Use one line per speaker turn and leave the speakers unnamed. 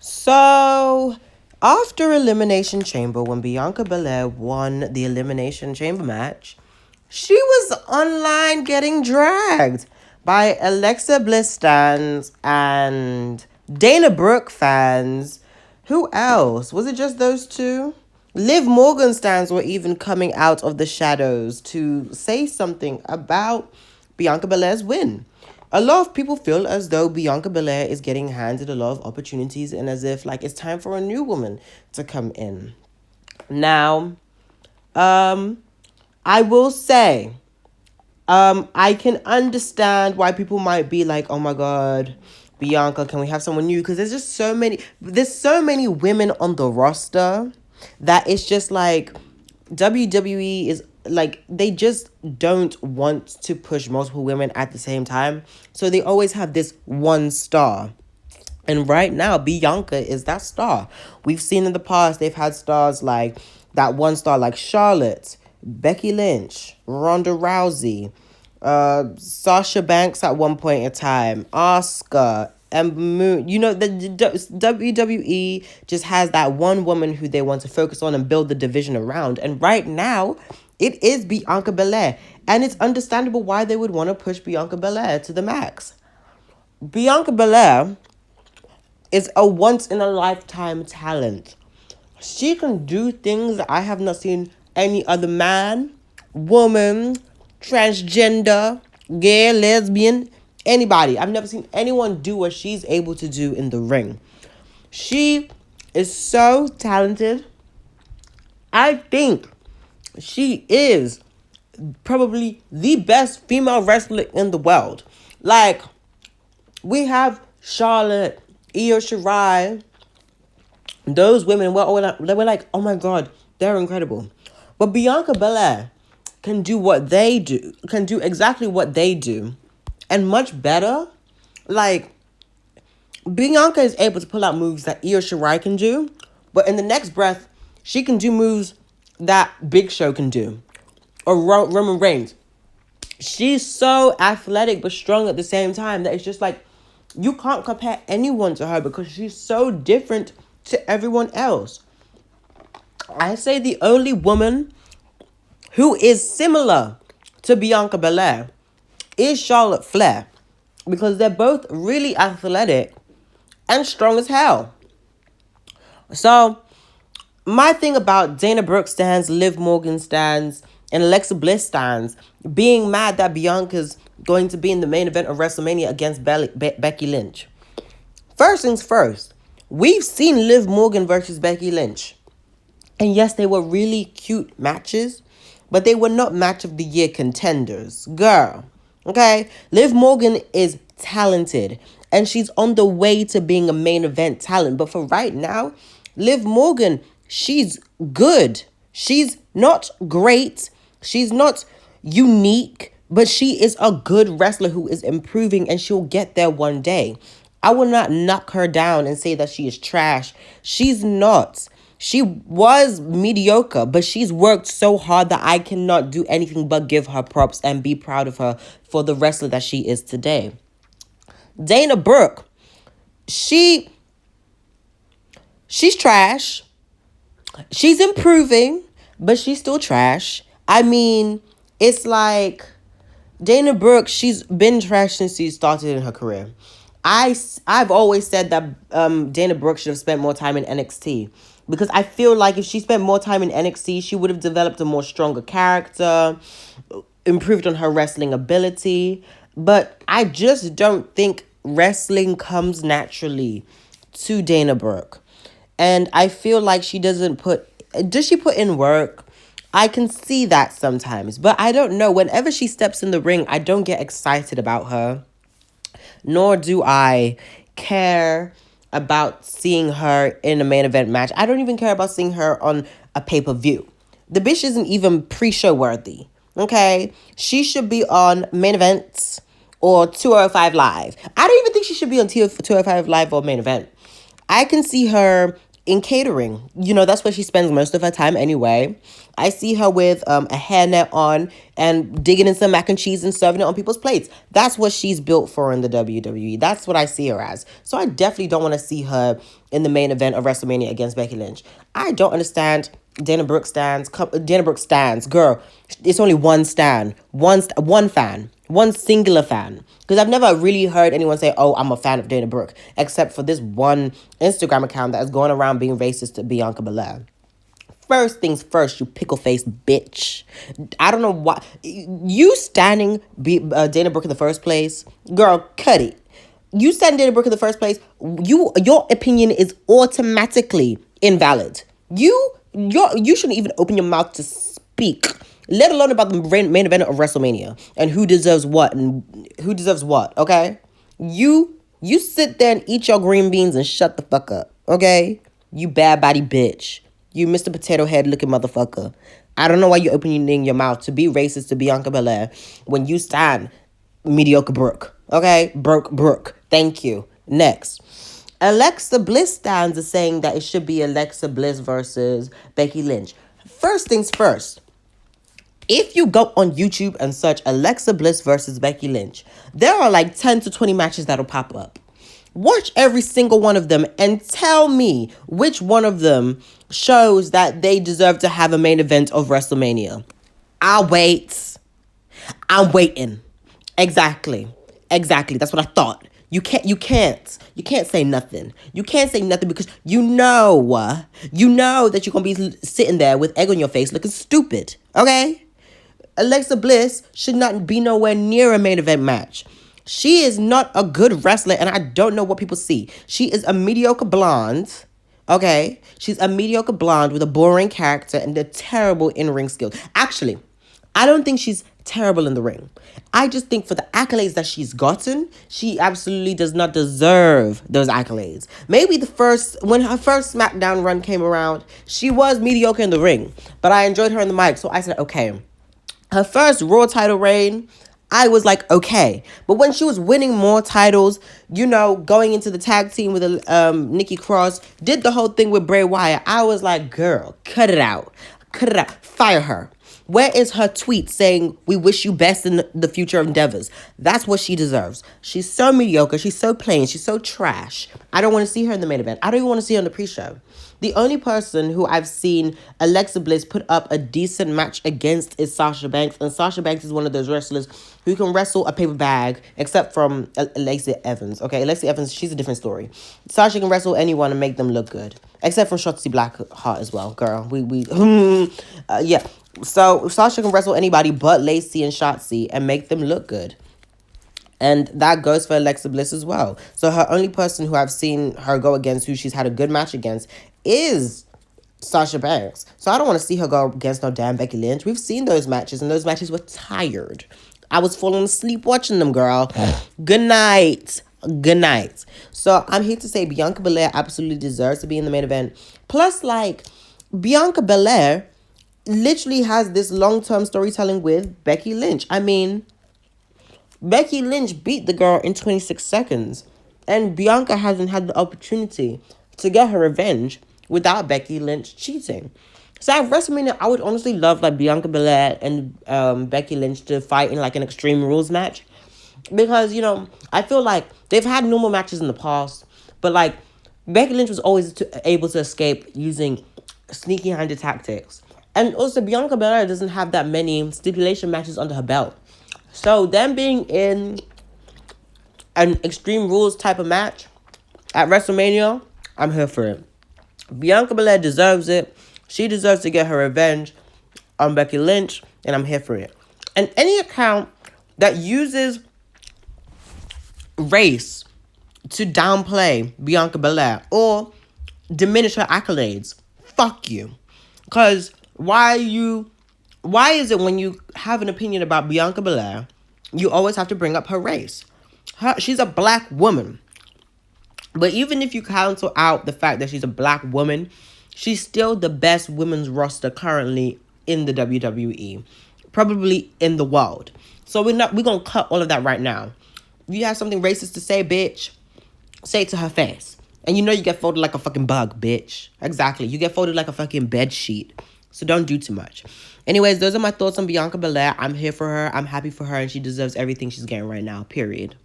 So, after Elimination Chamber, when Bianca Belair won the Elimination Chamber match, she was online getting dragged by Alexa Bliss stans and Dana Brooke fans. Who else? Was it just those two? Liv Morgan stans were even coming out of the shadows to say something about Bianca Belair's win. A lot of people feel as though Bianca Belair is getting handed a lot of opportunities and as if like it's time for a new woman to come in. Now, I will say, I can understand why people might be like, oh my God, Bianca, can we have someone new? Because there's so many women on the roster that it's just like WWE is like, they just don't want to push multiple women at the same time. So they always have this one star. And right now, Bianca is that star. We've seen in the past, they've had stars like that one star like Charlotte, Becky Lynch, Ronda Rousey, Sasha Banks at one point in time, Asuka, and Moon. You know, the WWE just has that one woman who they want to focus on and build the division around. And right now, it is Bianca Belair. And it's understandable why they would want to push Bianca Belair to the max. Bianca Belair is a once-in-a-lifetime talent. She can do things that I have not seen any other man, woman, transgender, gay, lesbian, anybody. I've never seen anyone do what she's able to do in the ring. She is so talented. I think she is probably the best female wrestler in the world. Like, we have Charlotte, Io Shirai. Those women they were like, oh my God, they're incredible. But Bianca Belair can do what they do, can do exactly what they do, and much better. Like, Bianca is able to pull out moves that Io Shirai can do, but in the next breath, she can do moves that Big Show can do, or Roman Reigns. She's so athletic but strong at the same time that it's just like, you can't compare anyone to her because she's so different to everyone else. I say the only woman who is similar to Bianca Belair is Charlotte Flair, because they're both really athletic and strong as hell. So, my thing about Dana Brooke stands, Liv Morgan stands, and Alexa Bliss stands being mad that Bianca's going to be in the main event of WrestleMania against Becky Lynch. First things first, we've seen Liv Morgan versus Becky Lynch. And yes, they were really cute matches, but they were not match of the year contenders. Girl, okay? Liv Morgan is talented, and she's on the way to being a main event talent. But for right now, Liv Morgan, she's good. She's not great. She's not unique, but she is a good wrestler who is improving, and she'll get there one day. I will not knock her down and say that she is trash. She's not. She was mediocre, but she's worked so hard that I cannot do anything but give her props and be proud of her for the wrestler that she is today. Dana Brooke, she's trash. She's improving, but she's still trash. I mean, it's like Dana Brooke, she's been trash since she started in her career. I've always said that Dana Brooke should have spent more time in NXT, because I feel like if she spent more time in NXT, she would have developed a more stronger character, improved on her wrestling ability. But I just don't think wrestling comes naturally to Dana Brooke. And I feel like does she put in work? I can see that sometimes, but I don't know. Whenever she steps in the ring, I don't get excited about her, nor do I care about seeing her in a main event match. I don't even care about seeing her on a pay-per-view. The bitch isn't even pre-show worthy, okay? She should be on main events or 205 Live. I don't even think she should be on 205 Live or main event. I can see her in catering. You know, that's where she spends most of her time anyway. I see her with a hairnet on and digging in some mac and cheese and serving it on people's plates. That's what she's built for in the WWE. That's what I see her as. So I definitely don't want to see her in the main event of WrestleMania against Becky Lynch. I don't understand Dana Brooke stands. Dana Brooke stands. Girl, it's only one stan. One fan. One singular fan. Because I've never really heard anyone say, oh, I'm a fan of Dana Brooke. Except for this one Instagram account that is going around being racist to Bianca Belair. First things first, you pickle-faced bitch. I don't know why. You standing Dana Brooke in the first place? Girl, cut it. You standing Dana Brooke in the first place, your opinion is automatically invalid. You shouldn't even open your mouth to speak, let alone about the main event of WrestleMania and who deserves what and who deserves what, okay? You sit there and eat your green beans and shut the fuck up, okay? You bad body bitch. You Mr. Potato Head looking motherfucker. I don't know why you're opening your mouth to be racist to Bianca Belair when you stand mediocre Brooke, okay? Brooke. Thank you. Next. Alexa Bliss stands is saying that it should be Alexa Bliss versus Becky Lynch. First things first. If you go on YouTube and search Alexa Bliss versus Becky Lynch, there are like 10 to 20 matches that'll pop up. Watch every single one of them and tell me which one of them shows that they deserve to have a main event of WrestleMania. I'll wait. I'm waiting. Exactly. That's what I thought. You can't say nothing. You can't say nothing because you know that you're going to be sitting there with egg on your face looking stupid. Okay? Alexa Bliss should not be nowhere near a main event match. She is not a good wrestler, and I don't know what people see. She is a mediocre blonde, okay? She's a mediocre blonde with a boring character and a terrible in-ring skills. Actually, I don't think she's terrible in the ring. I just think for the accolades that she's gotten, she absolutely does not deserve those accolades. Maybe when her first SmackDown run came around, she was mediocre in the ring, but I enjoyed her in the mic, so I said, okay. Her first Raw title reign, I was like, okay. But when she was winning more titles, going into the tag team with Nikki Cross, did the whole thing with Bray Wyatt, I was like, girl, cut it out. Fire her. Where is her tweet saying, we wish you best in the future endeavors? That's what she deserves. She's so mediocre. She's so plain. She's so trash. I don't want to see her in the main event. I don't even want to see her on the pre-show. The only person who I've seen Alexa Bliss put up a decent match against is Sasha Banks. And Sasha Banks is one of those wrestlers who can wrestle a paper bag, except from Lacey Evans. Okay, Lacey Evans, she's a different story. Sasha can wrestle anyone and make them look good. Except for Shotzi Blackheart as well, girl. Yeah. So Sasha can wrestle anybody but Lacey and Shotzi and make them look good. And that goes for Alexa Bliss as well. So her only person who I've seen her go against, who she's had a good match against, is Sasha Banks. So I don't want to see her go against no damn Becky Lynch. We've seen those matches, and those matches were tired. I was falling asleep watching them, girl. Good night. So I'm here to say Bianca Belair absolutely deserves to be in the main event. Plus, Bianca Belair literally has this long-term storytelling with Becky Lynch. I mean, Becky Lynch beat the girl in 26 seconds. And Bianca hasn't had the opportunity to get her revenge without Becky Lynch cheating. So at WrestleMania, I would honestly love Bianca Belair and Becky Lynch to fight in an Extreme Rules match. Because, I feel like they've had normal matches in the past. But Becky Lynch was always able to escape using sneaky-handed tactics. And also, Bianca Belair doesn't have that many stipulation matches under her belt. So, them being in an Extreme Rules type of match at WrestleMania, I'm here for it. Bianca Belair deserves it. She deserves to get her revenge on Becky Lynch, and I'm here for it. And any account that uses race to downplay Bianca Belair or diminish her accolades, fuck you. Because why is it when you have an opinion about Bianca Belair, you always have to bring up her race? She's a black woman. But even if you cancel out the fact that she's a black woman, she's still the best women's roster currently in the WWE. Probably in the world. So we're going to cut all of that right now. If you have something racist to say, bitch, say it to her face. And you know you get folded like a fucking bug, bitch. Exactly. You get folded like a fucking bed sheet. So don't do too much. Anyways, those are my thoughts on Bianca Belair. I'm here for her. I'm happy for her. And she deserves everything she's getting right now. Period.